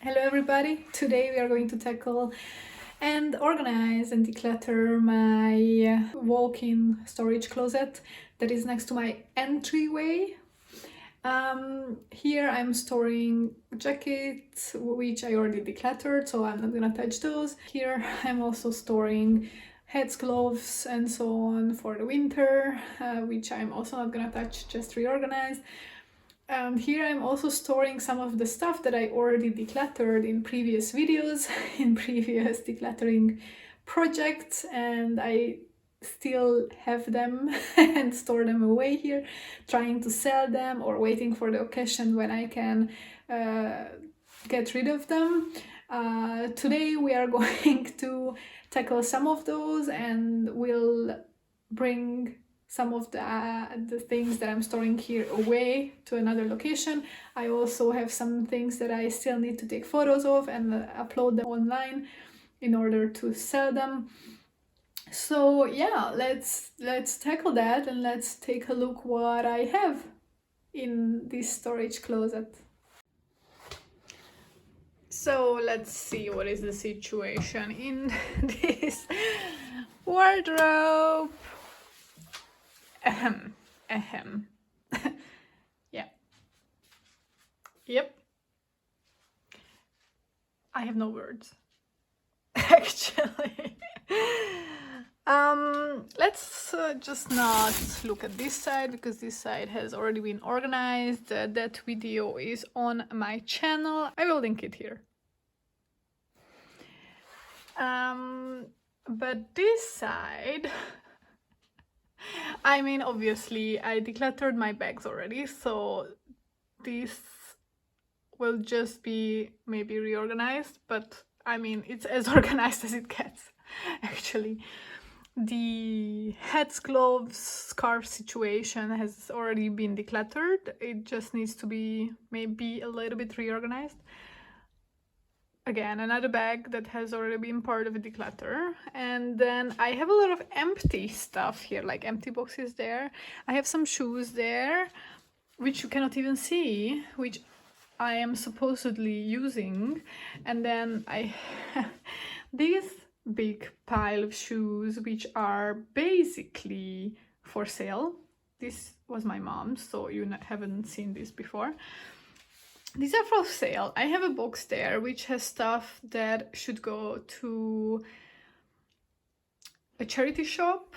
Hello everybody! Today we are going to tackle and organize and declutter my walk-in storage closet that is next to my entryway. Here I'm storing jackets which I already decluttered, so I'm not gonna touch those. Here I'm also storing hats, gloves and so on for the winter, which I'm also not gonna touch, just reorganize. Here I'm also storing some of the stuff that I already decluttered in previous videos, in previous decluttering projects, and I still have them and store them away here, trying to sell them or waiting for the occasion when I can get rid of them. Today we are going to tackle some of those and we'll bring some of the things that I'm storing here away to another location. I also have some things that I still need to take photos of and upload them online in order to sell them. So yeah, let's tackle that and let's take a look what I have in this storage closet. So let's see what is the situation in this wardrobe. Ahem. Yeah. Yep. I have no words. Actually. Let's just not look at this side because this side has already been organized. That video is on my channel. I will link it here. But this side, I mean, obviously I decluttered my bags already, so this will just be maybe reorganized, but I mean, it's as organized as it gets, actually. The hats, gloves, scarf situation has already been decluttered. It just needs to be maybe a little bit reorganized. Again, another bag that has already been part of a declutter. And then I have a lot of empty stuff here, like empty boxes there. I have some shoes there, which you cannot even see, which I am supposedly using. And then I have this big pile of shoes, which are basically for sale. This was my mom's, so you haven't seen this before. These are for sale. I have a box there which has stuff that should go to a charity shop.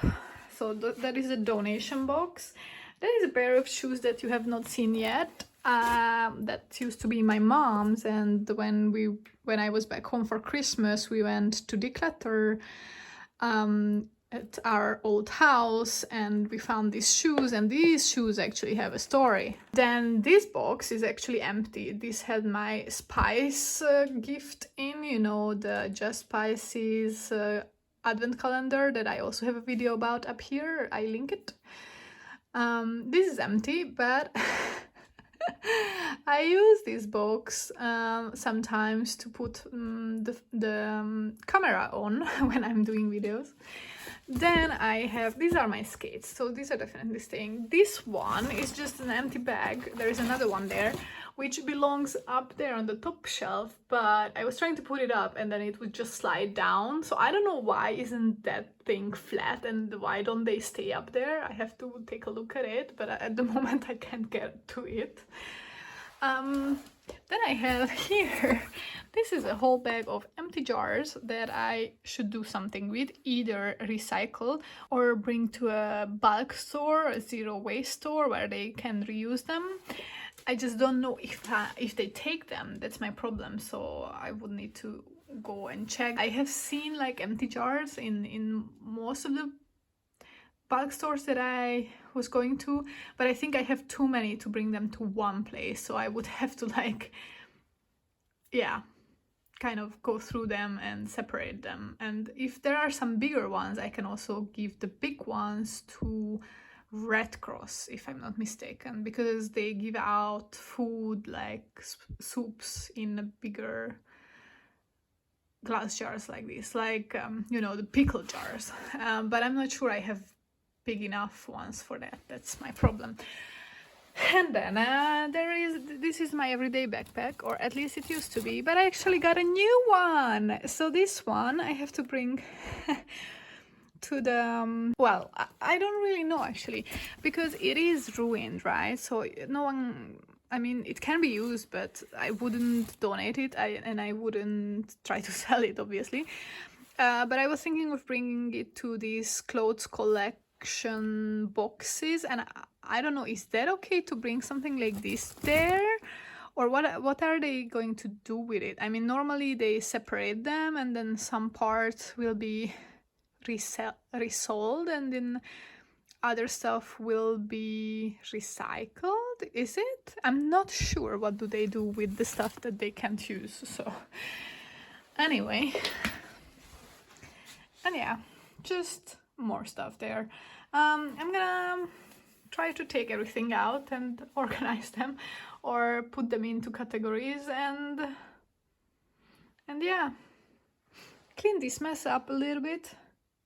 So that is a donation box. There is a pair of shoes that you have not seen yet. That used to be my mom's, and when I was back home for Christmas, we went to declutter at our old house and we found these shoes, and these shoes actually have a story. Then this box is actually empty. This had my spice gift in, you know, the Just Spices advent calendar that I also have a video about up here. I link it. This is empty, but I use this box sometimes to put the camera on when I'm doing videos. Then I have, these are my skates, so these are definitely staying. This one is just an empty bag. There is another one there, which belongs up there on the top shelf, but I was trying to put it up and then it would just slide down. So I don't know why isn't that thing flat and why don't they stay up there. I have to take a look at it, but at the moment I can't get to it. Then I have here, this is a whole bag of empty jars that I should do something with, either recycle or bring to a bulk store, a zero waste store where they can reuse them. I just don't know if they take them. That's my problem, so I would need to go and check. I have seen like empty jars in most of the bulk stores that I was going to, but I think I have too many to bring them to one place, so I would have to like, yeah, kind of go through them and separate them. And if there are some bigger ones, I can also give the big ones to Red Cross, if I'm not mistaken, because they give out food like soups in a bigger glass jars like this, like you know, the pickle jars, but I'm not sure I have big enough ones for that. That's my problem. And then this is my everyday backpack, or at least it used to be, but I actually got a new one. So this one I have to bring to the well, I don't really know actually, because it is ruined, right? So no one, I mean, it can be used, but I wouldn't donate it, and I wouldn't try to sell it, obviously. But I was thinking of bringing it to these clothes collection boxes, and I don't know, is that okay to bring something like this there? Or what are they going to do with it? I mean, normally they separate them, and then some parts will be resold, and then other stuff will be recycled. Is it? I'm not sure what do they do with the stuff that they can't use. So anyway, and yeah, just more stuff there. I'm gonna try to take everything out and organize them, or put them into categories, and yeah, clean this mess up a little bit.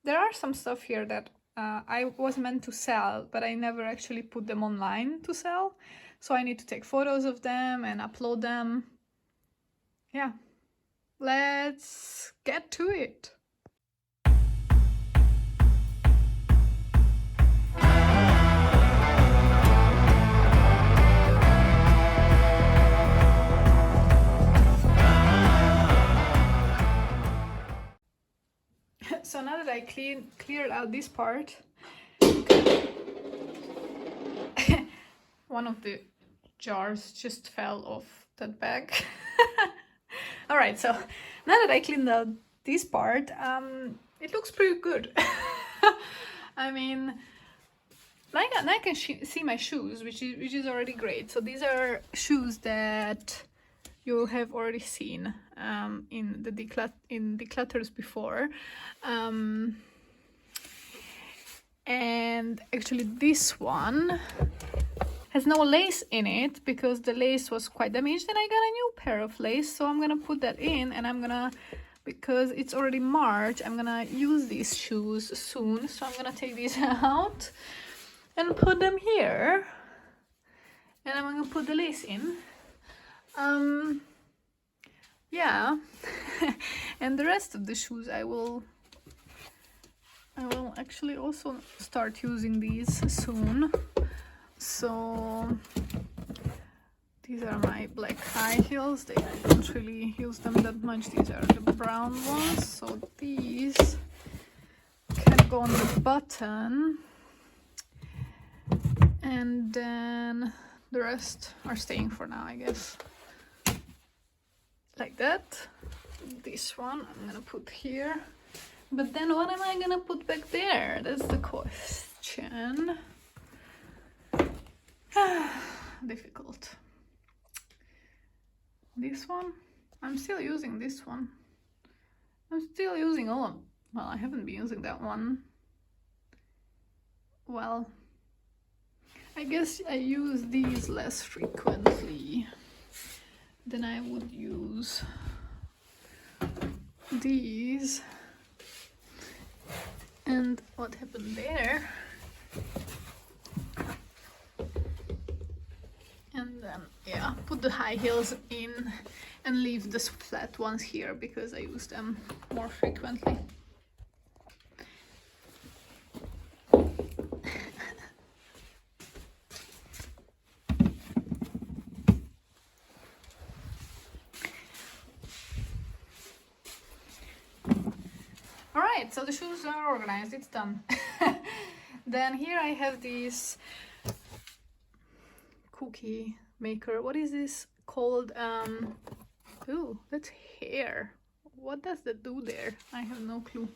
There are some stuff here that I was meant to sell, but I never actually put them online to sell. So I need to take photos of them and upload them. Yeah, let's get to it. So now that I cleared out this part, one of the jars just fell off that bag. All right, so now that I cleaned out this part, it looks pretty good. I mean, I can see my shoes, which is already great. So these are shoes that you have already seen in the declutters before, and actually this one has no lace in it because the lace was quite damaged, and I got a new pair of lace, so I'm gonna put that in, and I'm gonna, because it's already March, I'm gonna use these shoes soon, so I'm gonna take these out and put them here, and I'm gonna put the lace in. Yeah. And the rest of the shoes I will actually also start using these soon. So these are my black high heels. I don't really use them that much. These are the brown ones, so these can go on the button, and then the rest are staying for now, I guess. Like that. This one I'm gonna put here, but then what am I gonna put back there? That's the question. Difficult. This one, I'm still using this one. I'm still using all of, well, I haven't been using that one. Well, I guess I use these less frequently than I would use these. And what happened there? And then, yeah, put the high heels in and leave the flat ones here because I use them more frequently. Alright, so the shoes are organized, it's done. Then here I have these cookie maker. What is this called? Ooh, that's hair. What does that do there? I have no clue.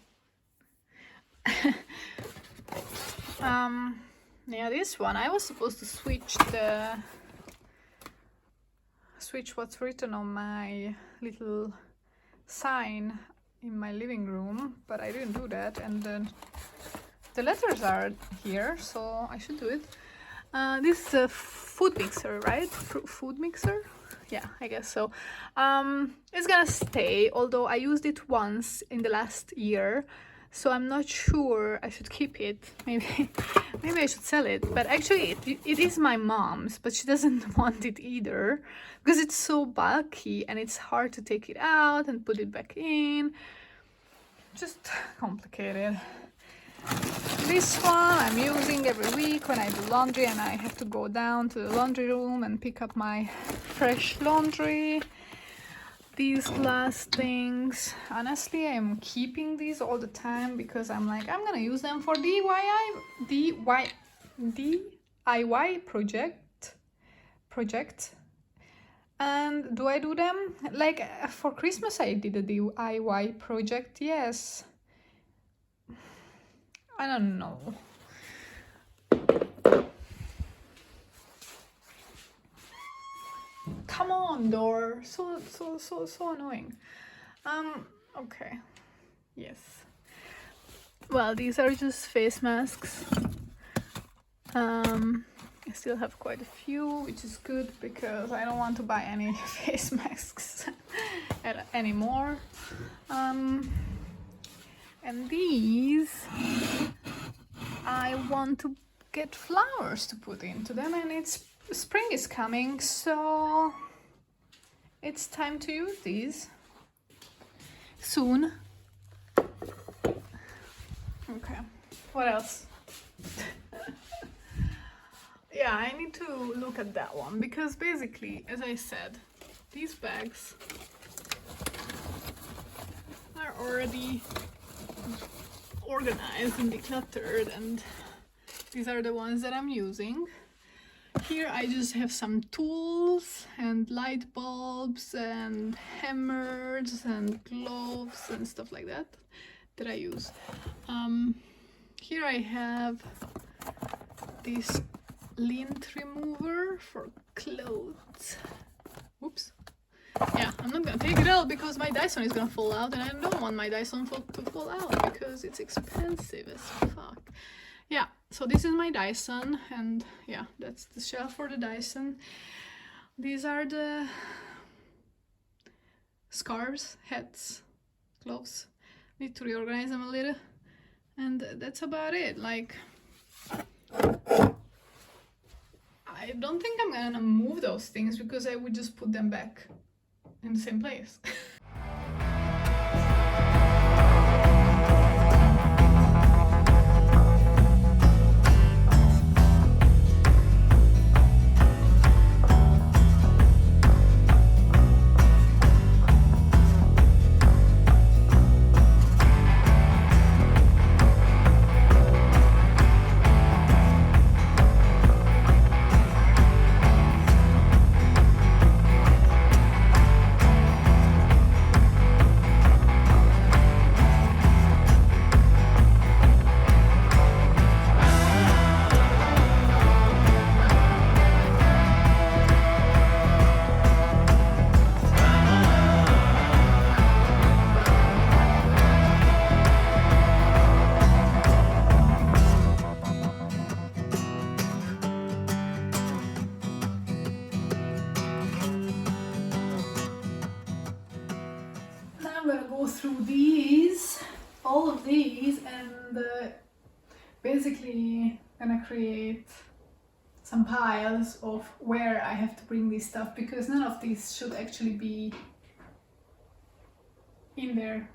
Yeah, this one I was supposed to switch what's written on my little sign in my living room, but I didn't do that, and the letters are here, so I should do it. This is a food mixer, right? Food mixer? Yeah, I guess so. It's gonna stay, although I used it once in the last year, so I'm not sure I should keep it. Maybe maybe I should sell it, but actually it is my mom's, but she doesn't want it either because it's so bulky and it's hard to take it out and put it back in. Just complicated. This one I'm using every week when I do laundry and I have to go down to the laundry room and pick up my fresh laundry. These glass things, honestly, I'm keeping these all the time because I'm like, I'm gonna use them for DIY project. And do I do them? Like for Christmas I did a DIY project, yes. I don't know. Come on, door. So annoying. Okay. Yes. Well, these are just face masks. I still have quite a few, which is good because I don't want to buy any face masks anymore. And these I want to get flowers to put into them, and it's spring is coming, so it's time to use these soon. Okay, what else? Yeah, I need to look at that one because basically, as I said, these bags are already organized and decluttered, and these are the ones that I'm using. Here I just have some tools and light bulbs and hammers and gloves and stuff like that I use. Here I have this lint remover for clothes. Oops. Yeah, I'm not gonna take it out because my Dyson is gonna fall out, and I don't want my Dyson to fall out because it's expensive as fuck. Yeah, so this is my Dyson, and yeah, that's the shelf for the Dyson. These are the scarves, hats, gloves. Need to reorganize them a little, and that's about it. Like, I don't think I'm gonna move those things because I would just put them back in the same place. Through these, all of these, and basically gonna create some piles of where I have to bring this stuff, because none of these should actually be in there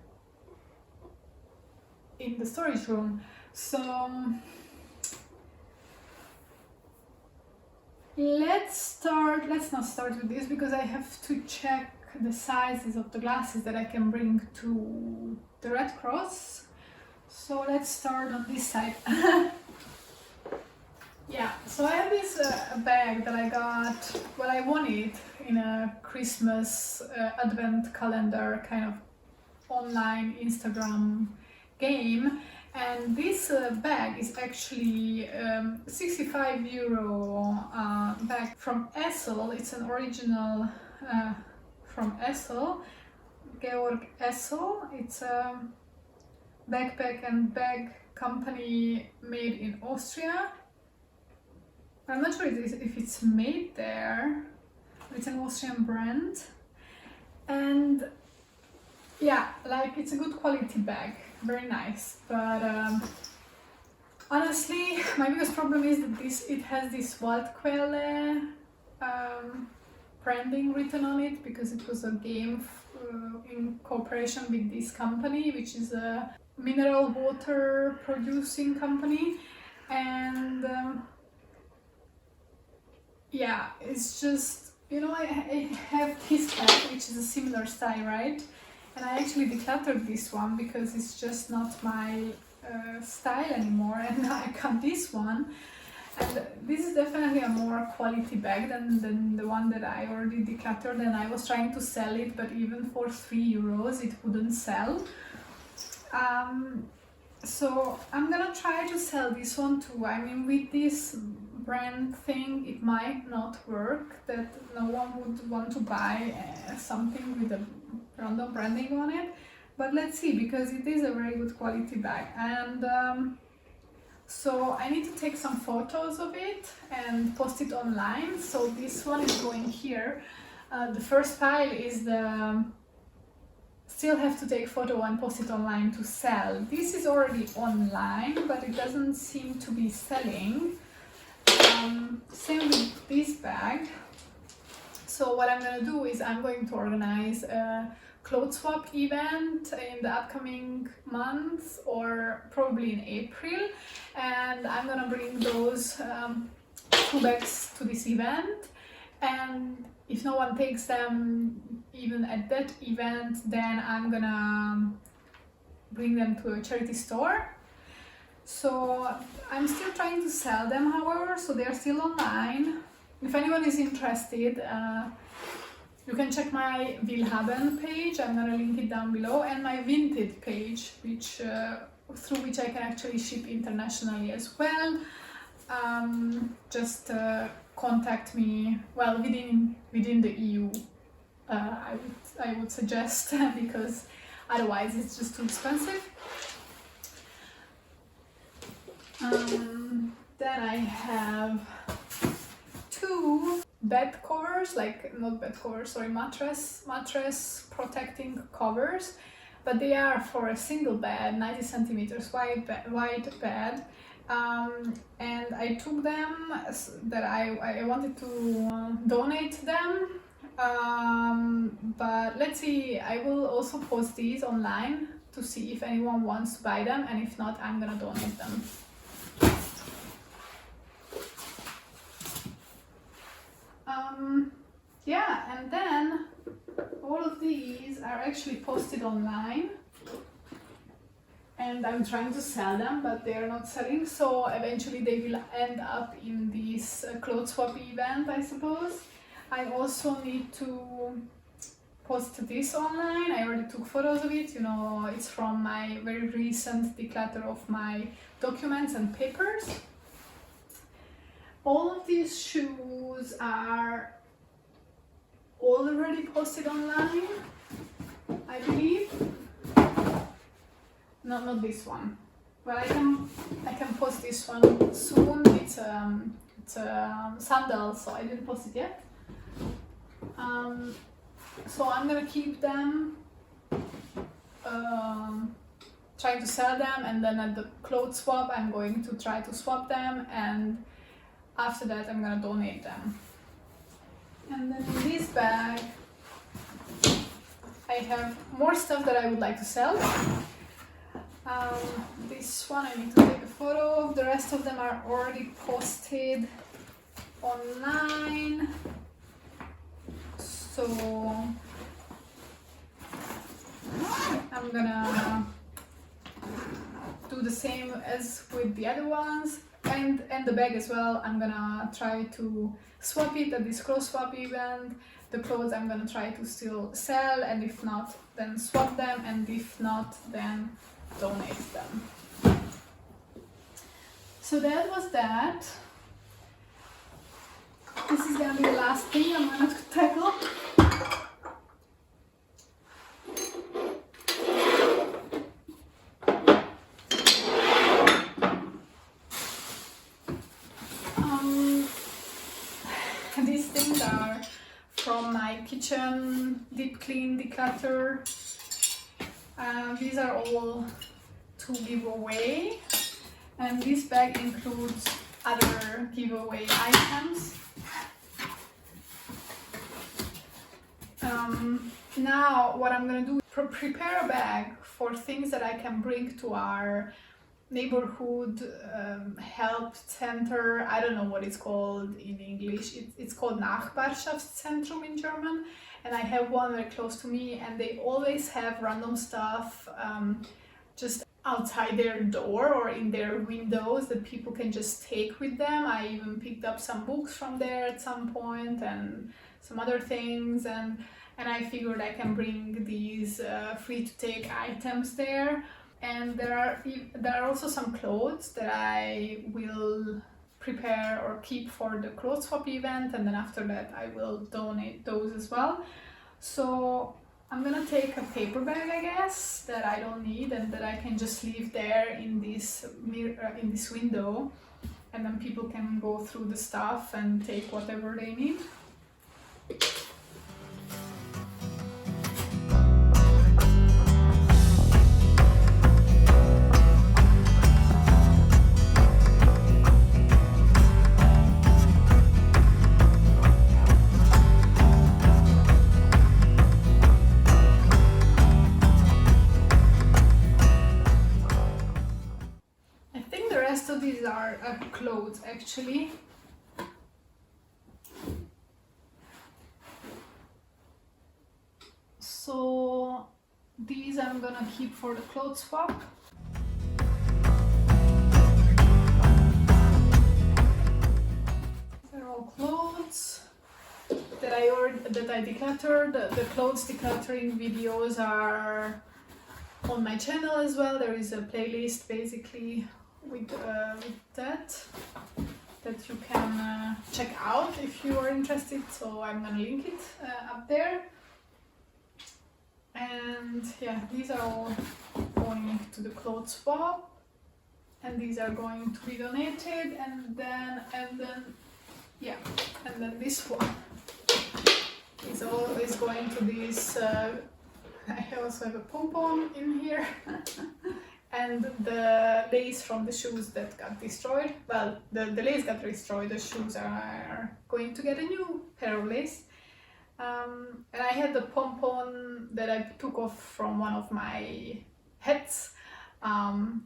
in the storage room. So let's not start with this because I have to check the sizes of the glasses that I can bring to the Red Cross. So let's start on this side. Yeah, so I have this bag that I got, well, I won it in a Christmas advent calendar kind of online Instagram game, and this bag is actually €65 bag from Essel. It's an original from Essel, Georg Essel. It's a backpack and bag company made in Austria. I'm not sure if it's made there, but it's an Austrian brand. And yeah, like it's a good quality bag, very nice. But honestly, my biggest problem is that it has this Waldquelle branding written on it, because it was a game in cooperation with this company, which is a mineral water producing company. And yeah, it's just, you know, I have this bag which is a similar style, right? And I actually decluttered this one because it's just not my style anymore, and I got this one. And this is definitely a more quality bag than the one that I already decluttered, and I was trying to sell it, but even for €3 it wouldn't sell. So I'm gonna try to sell this one too. I mean, with this brand thing, it might not work, that no one would want to buy something with a random branding on it, but let's see, because it is a very good quality bag. And so I need to take some photos of it and post it online. So this one is going here. The first pile is the still have to take photo and post it online to sell. This is already online, but it doesn't seem to be selling. Same with this bag. So what I'm gonna do is I'm going to organize a clothes swap event in the upcoming months, or probably in April, and I'm gonna bring those 2 bags to this event. And if no one takes them even at that event, then I'm gonna bring them to a charity store. So I'm still trying to sell them, however, so they're still online. If anyone is interested, you can check my Willhaben page, I'm gonna link it down below, and my Vinted page, which through which I can actually ship internationally as well. Just contact me, well, within the EU, I would suggest, because otherwise it's just too expensive. Then I have 2 bed covers, like not bed covers, sorry, mattress protecting covers, but they are for a single bed, 90 centimeters wide bed. And I took them that I wanted to donate them, but let's see, I will also post these online to see if anyone wants to buy them, and if not, I'm gonna donate them. Yeah, and then all of these are actually posted online, and I'm trying to sell them, but they are not selling, so eventually they will end up in this clothes swap event, I suppose. I also need to post this online. I already took photos of it, you know, it's from my very recent declutter of my documents and papers. All of these shoes are already posted online, I believe. No, not this one. Well, I can post this one soon. It's a sandal, so I didn't post it yet. So I'm gonna keep them, trying to sell them, and then at the clothes swap I'm going to try to swap them, and after that I'm gonna donate them. And then in this bag I have more stuff that I would like to sell. This one I need to take a photo of. The rest of them are already posted online. So I'm gonna do the same as with the other ones, and the bag as well. I'm gonna try to swap it at this clothes swap event. The clothes I'm gonna try to still sell, and if not, then swap them, and if not, then donate them. So that was that. This is gonna be the last thing I'm gonna tackle. These things are from my kitchen deep clean declutter. These are all to give away, and this bag includes other giveaway items. Now what I'm gonna do is prepare a bag for things that I can bring to our neighborhood help center. I don't know what it's called in English. It's called Nachbarschaftszentrum in German, and I have one very close to me, and they always have random stuff just outside their door or in their windows that people can just take with them. I even picked up some books from there at some point and some other things, and I figured I can bring these free to take items there. And there are also some clothes that I will prepare or keep for the clothes swap event, and then after that I will donate those as well. So I'm gonna take a paper bag, I guess, that I don't need and that I can just leave there in this mirror, in this window, and then people can go through the stuff and take whatever they need. So these are clothes actually. So these I'm gonna keep for the clothes swap. They're all clothes that I decluttered. The clothes decluttering videos are on my channel as well. There is a playlist basically with that you can check out if you are interested, so I'm gonna link it up there. And yeah, these are all going to the clothes swap, and these are going to be donated, and then this one is always going to this I also have a pom-pom in here and the lace from the shoes that got destroyed. Well, the lace got destroyed, the shoes are going to get a new pair of lace. And I had the pom-pom that I took off from one of my hats.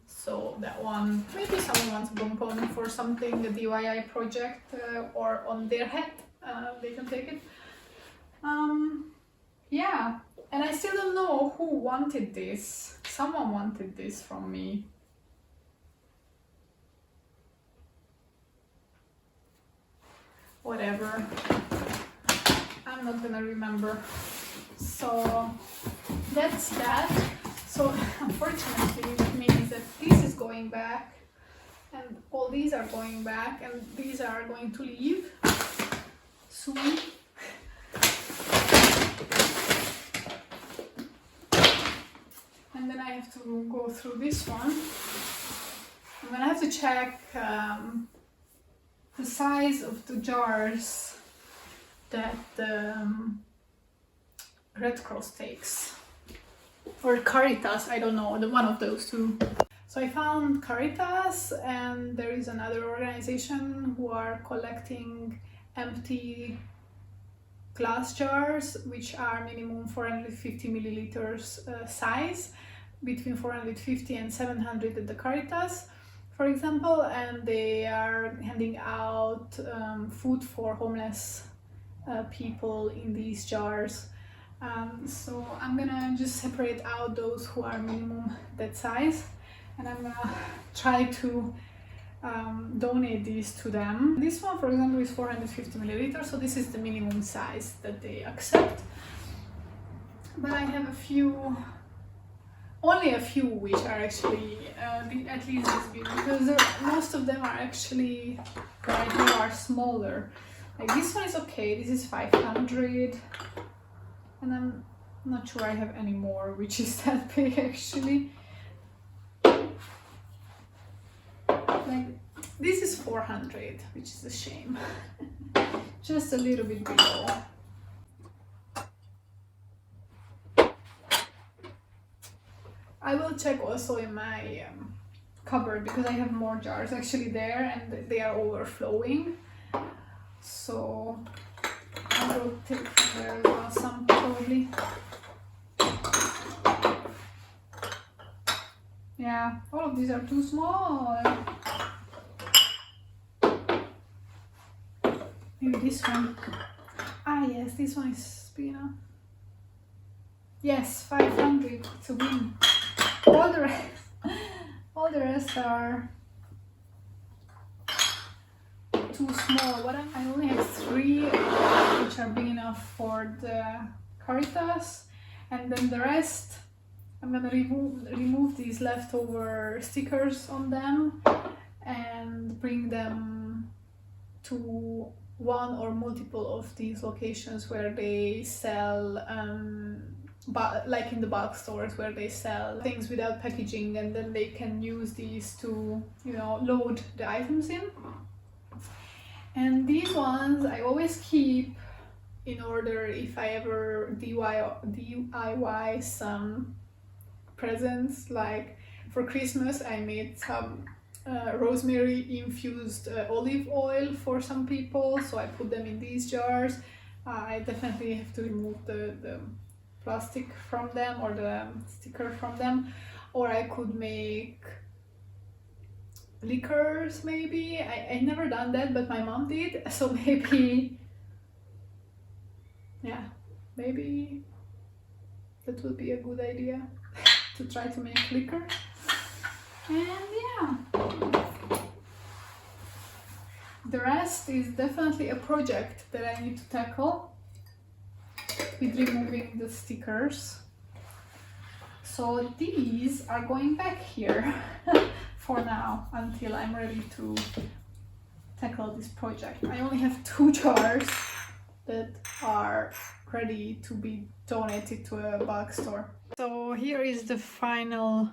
So that one, maybe someone wants a pom-pom for something, a DIY project, or on their hat, they can take it. Yeah, and I still don't know who wanted this. Someone wanted this from me. Whatever. I'm not gonna remember. So that's that. So unfortunately it means that this is going back and all these are going back and these are going to leave soon. And then I have to go through this one. I'm gonna have to check the size of the jars that the Red Cross takes, or Caritas, I don't know, one of those two. So I found Caritas, and there is another organization who are collecting empty glass jars, which are minimum 450 milliliters size, between 450 and 700 at the Caritas, for example, and they are handing out food for homeless people in these jars. So I'm gonna just separate out those who are minimum that size, and I'm gonna try to donate these to them. This one, for example, is 450 milliliters, so this is the minimum size that they accept. But I have only a few which are actually at least this big, because most of them are actually right here are smaller. Like this one is okay, this is 500, and I'm not sure I have any more which is that big actually. Like this is 400, which is a shame. Just a little bit below. I will check also in my cupboard because I have more jars actually there and they are overflowing. So I will take from there as well some probably. Yeah, all of these are too small. Maybe this one. Ah yes, this one is big enough. Yes, 500 to win. All the rest are too small. I only have 3 which are big enough for the Caritas, and then the rest I'm gonna remove these leftover stickers on them and bring them to one or multiple of these locations where they sell but like in the bulk stores where they sell things without packaging, and then they can use these to, you know, load the items in. And these ones I always keep in order if I ever DIY some presents. Like for Christmas I made some rosemary infused olive oil for some people, so I put them in these jars. I definitely have to remove the plastic from them or the sticker from them, or I could make liquors maybe. I never done that, but my mom did, so maybe, yeah, maybe that would be a good idea to try to make liquor. And yeah, the rest is definitely a project that I need to tackle with removing the stickers. So these are going back here for now until I'm ready to tackle this project. I only have 2 jars that are ready to be donated to a bulk store. So here is the final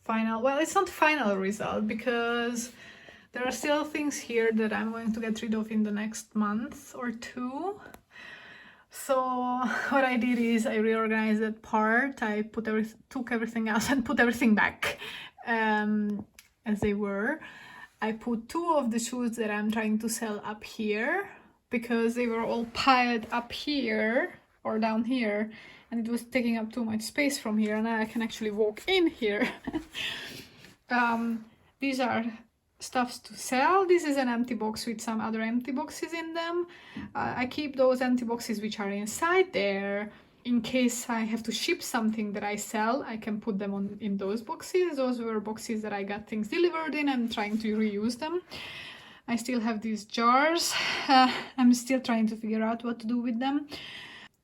well, it's not final result because there are still things here that I'm going to get rid of in the next month or 2. So what I did is I reorganized that part. I took everything else and put everything back as they were. I put 2 of the shoes that I'm trying to sell up here because they were all piled up here or down here, and it was taking up too much space from here, and now I can actually walk in here. These are stuffs to sell. This is an empty box with some other empty boxes in them. I keep those empty boxes which are inside there in case I have to ship something that I sell. I can put them in those boxes. Those were boxes that I got things delivered in. I'm trying to reuse them. I still have these jars. I'm still trying to figure out what to do with them.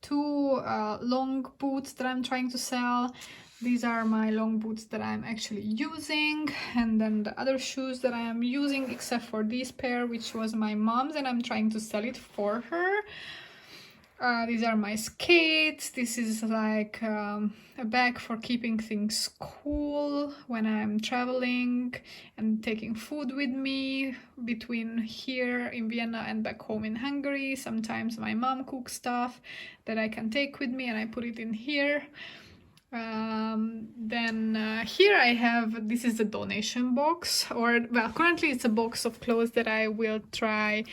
2 long boots that I'm trying to sell. These are my long boots that I'm actually using, and then the other shoes that I am using except for this pair, which was my mom's, and I'm trying to sell it for her. These are my skates. This is like a bag for keeping things cool when I'm traveling and taking food with me between here in Vienna and back home in Hungary. Sometimes my mom cooks stuff that I can take with me and I put it in here. Then here I have, this is the donation box, or well, currently it's a box of clothes that I will try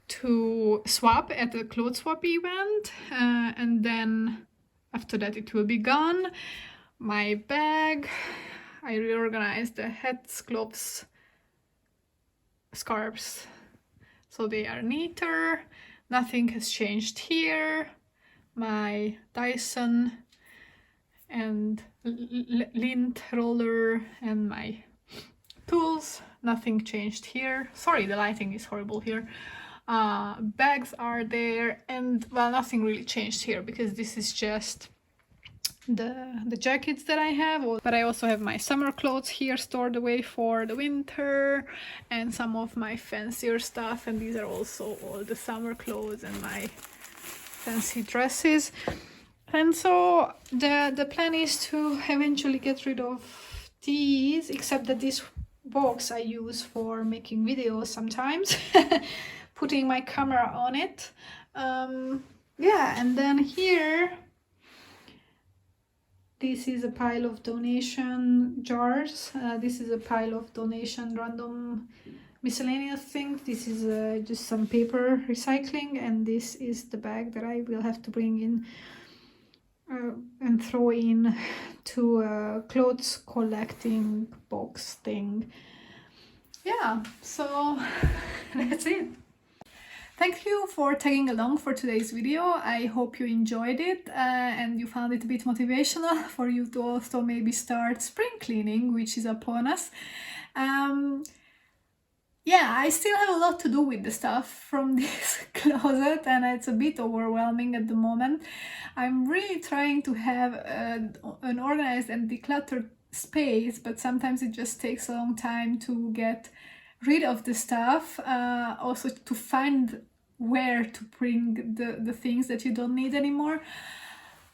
to swap at the clothes swap event, and then after that it will be gone. My bag, I reorganized the hats, gloves, scarves, so they are neater. Nothing has changed here. My Dyson and lint roller and my tools, nothing changed here. Sorry, the lighting is horrible here. Bags are there, and well, nothing really changed here because this is just the jackets that I have, but I also have my summer clothes here stored away for the winter and some of my fancier stuff, and these are also all the summer clothes and my fancy dresses. And so the plan is to eventually get rid of these, except that this box I use for making videos sometimes, putting my camera on it. Yeah, and then here, This is a pile of donation jars. This is a pile of donation random miscellaneous things. This is just some paper recycling, and this is the bag that I will have to bring in and throw in to a clothes collecting box thing. Yeah, so that's it. Thank you for tagging along for today's video. I hope you enjoyed it and you found it a bit motivational for you to also maybe start spring cleaning, which is upon us. Yeah, I still have a lot to do with the stuff from this closet, and it's a bit overwhelming at the moment. I'm really trying to have an organized and decluttered space, but sometimes it just takes a long time to get rid of the stuff, also to find where to bring the things that you don't need anymore.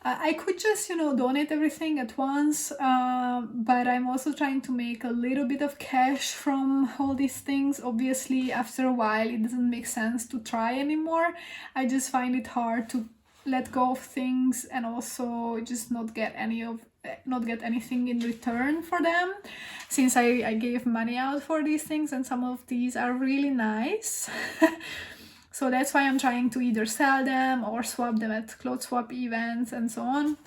I could just, donate everything at once, but I'm also trying to make a little bit of cash from all these things. Obviously, after a while, it doesn't make sense to try anymore. I just find it hard to let go of things and also just not get anything in return for them, since I gave money out for these things and some of these are really nice. So that's why I'm trying to either sell them or swap them at clothes swap events and so on.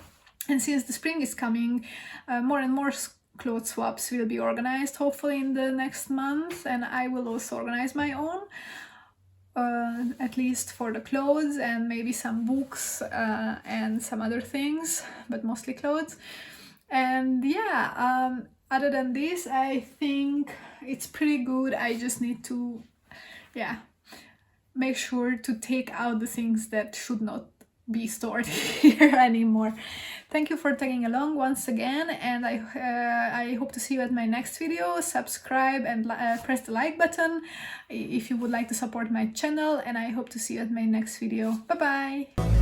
And since the spring is coming, more and more clothes swaps will be organized, hopefully in the next month, and I will also organize my own, at least for the clothes and maybe some books and some other things, but mostly clothes. And yeah, other than this, I think it's pretty good. I just need to, make sure to take out the things that should not be stored here anymore. Thank you for tagging along once again, and I hope to see you at my next video. Subscribe and press the like button if you would like to support my channel, and I hope to see you at my next video. Bye bye!